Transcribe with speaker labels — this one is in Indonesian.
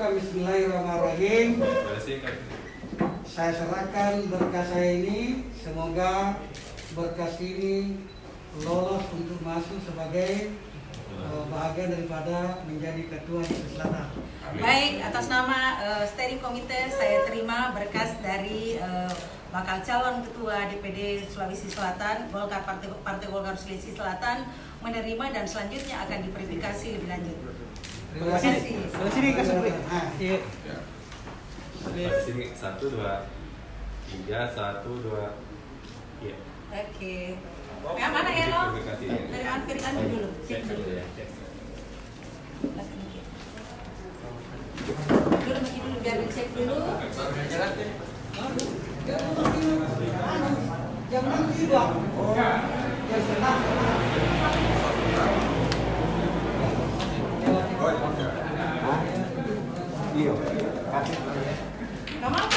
Speaker 1: Bapak, bismillahirrahmanirrahim. Saya serahkan berkas saya ini, semoga berkas ini lolos untuk masuk sebagai bahagian daripada menjadi ketua Sulawesi Selatan.
Speaker 2: Baik, atas nama steering komite saya terima berkas dari bakal calon ketua DPD Sulawesi Selatan Golkar Partai Golkar Sulawesi Selatan menerima dan selanjutnya akan diverifikasi lebih lanjut.
Speaker 1: Terima kasih.
Speaker 3: Terima kasih kasih. Iya.
Speaker 4: Sini 1 2 3 1 2. Iya.
Speaker 2: Oke. Yang mana ya lo? Dari Anfir dulu. Cek dulu. Dulu biar dicek dulu.
Speaker 1: Jam 6 Bang. Jam 6.
Speaker 3: Iya.
Speaker 2: Gak apa-apa